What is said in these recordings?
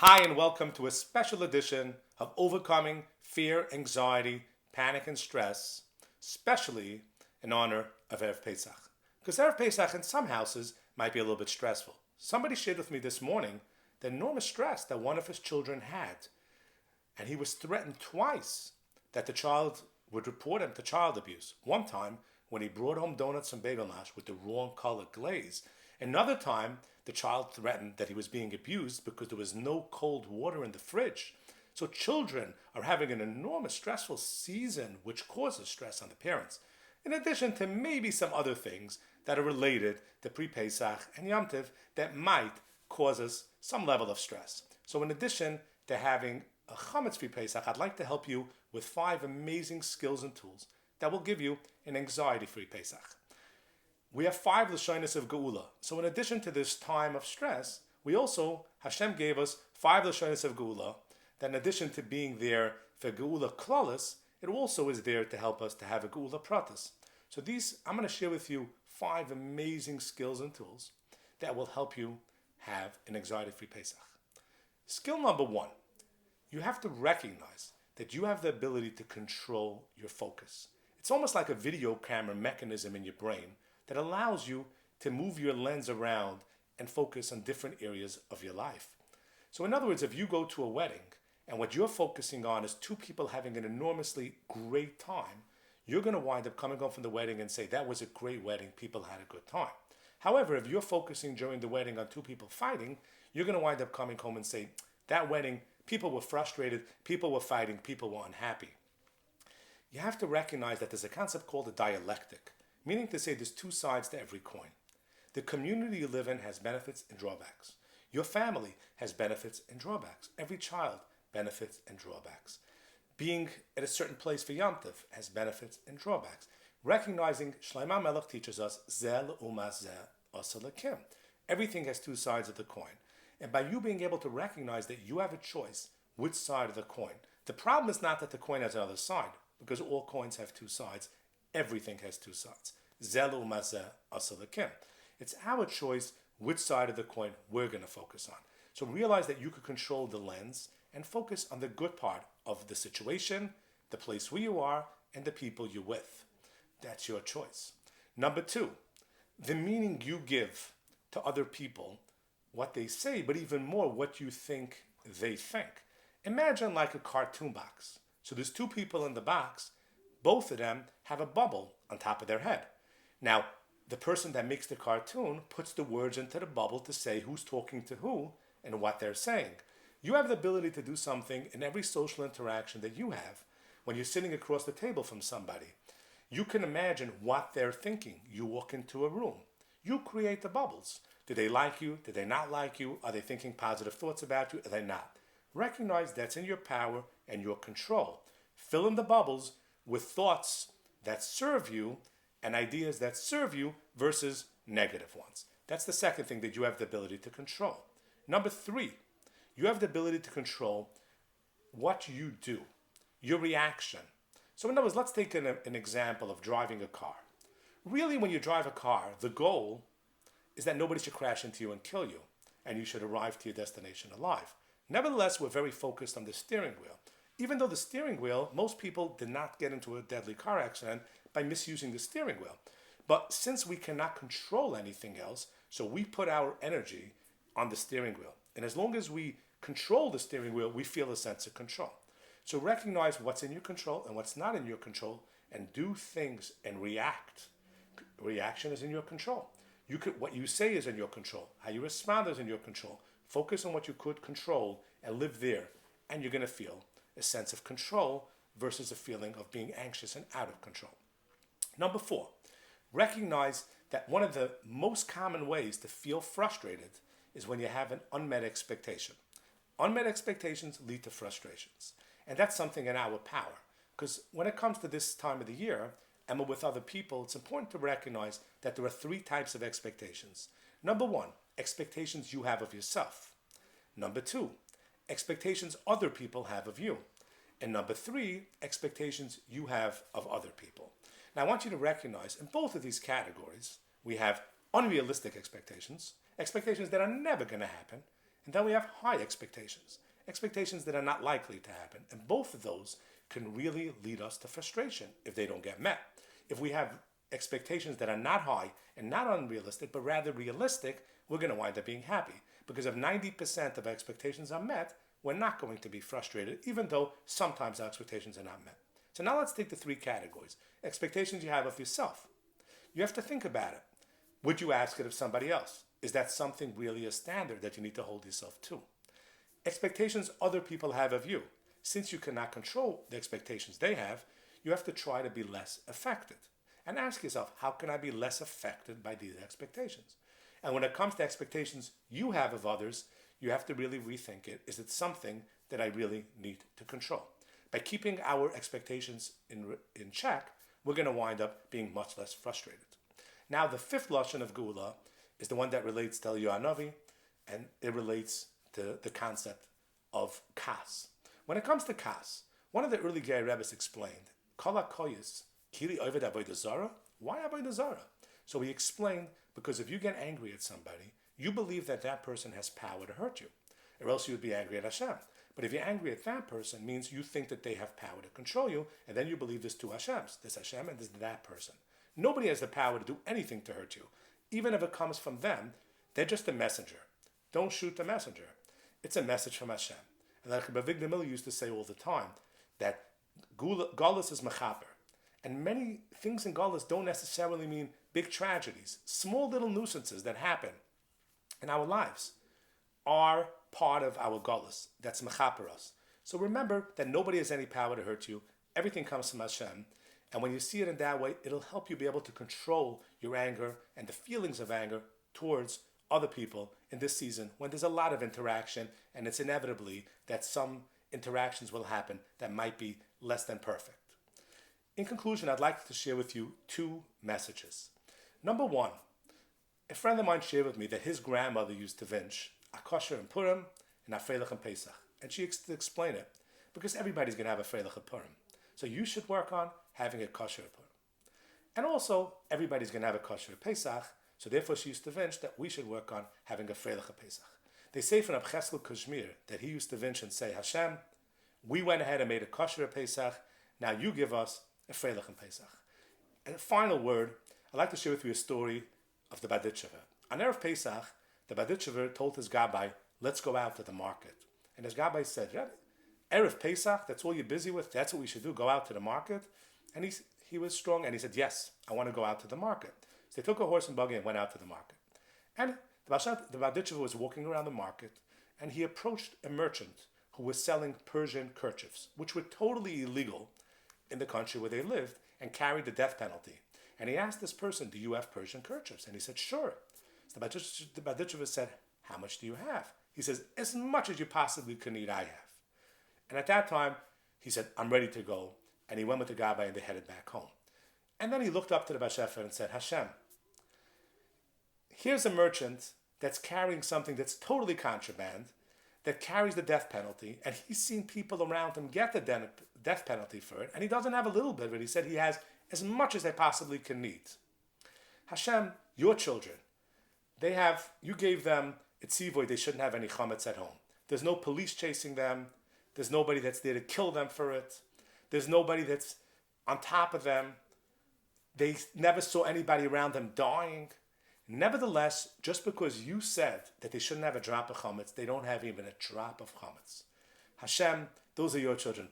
Hi, and welcome to a special edition of Overcoming Fear, Anxiety, Panic, and Stress, especially in honor of Erev Pesach. Because Erev Pesach in some houses might be a little bit stressful. Somebody shared with me this morning the enormous stress that one of his children had, and he was threatened twice that the child would report him to child abuse. One time when he brought home donuts and bagel mash with the wrong colored glaze. Another time, the child threatened that he was being abused because there was no cold water in the fridge. So children are having an enormous stressful season which causes stress on the parents. In addition to maybe some other things that are related to pre-Pesach and Yom Tov that might cause us some level of stress. So in addition to having a chametz pre-Pesach, I'd like to help you with 5 amazing skills and tools that will give you an anxiety-free Pesach. We have 5 Lashonos of Geula. So in addition to this time of stress, we also, Hashem gave us 5 Lashonos of Geula, that in addition to being there for Geula Klalis, it also is there to help us to have a Geula Pratis. So I'm going to share with you 5 amazing skills and tools that will help you have an anxiety-free Pesach. Skill number 1, you have to recognize that you have the ability to control your focus. It's almost like a video camera mechanism in your brain that allows you to move your lens around and focus on different areas of your life. So in other words, if you go to a wedding and what you're focusing on is 2 people having an enormously great time, you're going to wind up coming home from the wedding and say, that was a great wedding, people had a good time. However, if you're focusing during the wedding on 2 people fighting, you're going to wind up coming home and say, that wedding, people were frustrated, people were fighting, people were unhappy. You have to recognize that there's a concept called a dialectic, meaning to say there's 2 sides to every coin. The community you live in has benefits and drawbacks. Your family has benefits and drawbacks. Every child benefits and drawbacks. Being at a certain place for Yom Tov has benefits and drawbacks. Recognizing, Shlomo Melech teaches us, Zel umaz zeh asa lekim. Everything has 2 sides of the coin. And by you being able to recognize that you have a choice which side of the coin. The problem is not that the coin has another side, because all coins have 2 sides. Everything has 2 sides. Zel umaz zeh asa lekim. It's our choice which side of the coin we're going to focus on. So realize that you can control the lens and focus on the good part of the situation, the place where you are, and the people you're with. That's your choice. Number 2, the meaning you give to other people, what they say, but even more what you think they think. Imagine like a cartoon box. So there's 2 people in the box. Both of them have a bubble on top of their head. Now, the person that makes the cartoon puts the words into the bubble to say who's talking to who and what they're saying. You have the ability to do something in every social interaction that you have when you're sitting across the table from somebody. You can imagine what they're thinking. You walk into a room. You create the bubbles. Do they like you? Do they not like you? Are they thinking positive thoughts about you? Are they not? Recognize that's in your power and your control. Fill in the bubbles with thoughts that serve you and ideas that serve you versus negative ones. That's the second thing that you have the ability to control. Number 3, you have the ability to control what you do, your reaction. So in other words, let's take an example of driving a car. Really, when you drive a car, the goal is that nobody should crash into you and kill you, and you should arrive to your destination alive. Nevertheless, we're very focused on the steering wheel. Even though the steering wheel, most people did not get into a deadly car accident by misusing the steering wheel. But since we cannot control anything else, so we put our energy on the steering wheel. And as long as we control the steering wheel, we feel a sense of control. So recognize what's in your control and what's not in your control, and do things and react. Reaction is in your control. What you say is in your control. How you respond is in your control. Focus on what you could control and live there, and you're going to feel a sense of control versus a feeling of being anxious and out of control. Number 4, recognize that one of the most common ways to feel frustrated is when you have an unmet expectation. Unmet expectations lead to frustrations. And that's something in our power. Because when it comes to this time of the year, and with other people, it's important to recognize that there are 3 types of expectations. Number 1, expectations you have of yourself. Number 2, expectations other people have of you. And number 3, expectations you have of other people. Now I want you to recognize in both of these categories, we have unrealistic expectations, expectations that are never going to happen, And then we have high expectations, expectations that are not likely to happen. And both of those can really lead us to frustration if they don't get met. If we have expectations that are not high and not unrealistic, but rather realistic, we're going to wind up being happy. Because if 90% of expectations are met, we're not going to be frustrated, even though sometimes our expectations are not met. So now let's take the three categories. Expectations you have of yourself. You have to think about it. Would you ask it of somebody else? Is that something really a standard that you need to hold yourself to? Expectations other people have of you. Since you cannot control the expectations they have, you have to try to be less affected. And ask yourself, how can I be less affected by these expectations? And when it comes to expectations you have of others, you have to really rethink it. Is it something that I really need to control? By keeping our expectations in check, we're going to wind up being much less frustrated. Now, the fifth lashon of Geula is the one that relates to Eliyahu Hanavi, and it relates to the concept of Kass. When it comes to Kass, one of the early Gay Rebbes explained, Kol HaKoyos, Kili Oved Avodah Zarah? Why Avodah Zarah? So he explained, because if you get angry at somebody, you believe that that person has power to hurt you, or else you would be angry at Hashem. But if you're angry at that person, means you think that they have power to control you, and then you believe there's two Hashems. There's Hashem and there's that person. Nobody has the power to do anything to hurt you. Even if it comes from them, they're just a messenger. Don't shoot the messenger. It's a message from Hashem. And like Rabbi Avigdor Miller used to say all the time, that Galus is mechaper. And many things in Galus don't necessarily mean big tragedies. Small little nuisances that happen in our lives are part of our Galus. That's mechaper us. So remember that nobody has any power to hurt you. Everything comes from Hashem. And when you see it in that way, it'll help you be able to control your anger and the feelings of anger towards other people in this season when there's a lot of interaction, and it's inevitably that some interactions will happen that might be less than perfect. In conclusion, I'd like to share with you two messages. Number one, a friend of mine shared with me that his grandmother used to vinch a kosher in Purim and a Freilach in Pesach. And she explained it, because everybody's going to have a Freilach in Purim. So you should work on having a kosher in Purim. And also, everybody's going to have a kosher in Pesach, so therefore she used to vinch that we should work on having a Freilach in Pesach. They say from Abcheskel Kashmir that he used to vinch and say, Hashem, we went ahead and made a kosher in Pesach, now you give us a Freilach in Pesach. And a final word, I'd like to share with you a story of the Baditchever. On Erev Pesach, the Baditchever told his Gabbai, let's go out to the market. And his Gabbai said, Erev Pesach, that's all you're busy with? That's what we should do, go out to the market? And he was strong, and he said, yes, I want to go out to the market. So they took a horse and buggy and went out to the market. And the Baditchever was walking around the market, and he approached a merchant who was selling Persian kerchiefs, which were totally illegal in the country where they lived and carried the death penalty. And he asked this person, do you have Persian kerchiefs? And he said, sure. So the Baditchever said, how much do you have? He says, as much as you possibly could need, I have. And at that time, he said, I'm ready to go. And he went with the Gabbai and they headed back home. And then he looked up to the Bashefer and said, Hashem, here's a merchant that's carrying something that's totally contraband, that carries the death penalty, and he's seen people around him get the death penalty for it, and he doesn't have a little bit of it. He said he has as much as they possibly can need. Hashem, your children, you gave them a tzivoy, they shouldn't have any chametz at home. There's no police chasing them. There's nobody that's there to kill them for it. There's nobody that's on top of them. They never saw anybody around them dying. Nevertheless, just because you said that they shouldn't have a drop of chametz, they don't have even a drop of chametz. Hashem, those are your children.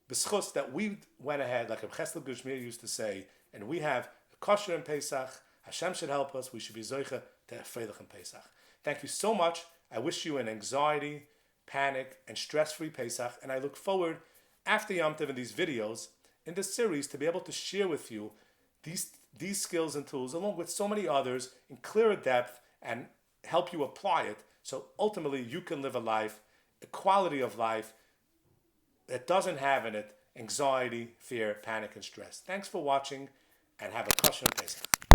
B'schus that we went ahead, like Abcheskel Kashmir used to say, and we have kosher in Pesach, Hashem should help us. We should be zoicha to Freilach in Pesach. Thank you so much. I wish you an anxiety, panic, and stress-free Pesach, and I look forward, after Yom Tov and these videos, in this series, to be able to share with you these skills and tools, along with so many others, in clearer depth, and help you apply it, so ultimately you can live a life, a quality of life, that doesn't have in it anxiety, fear, panic, and stress. Thanks for watching, and have a kosher Pesach.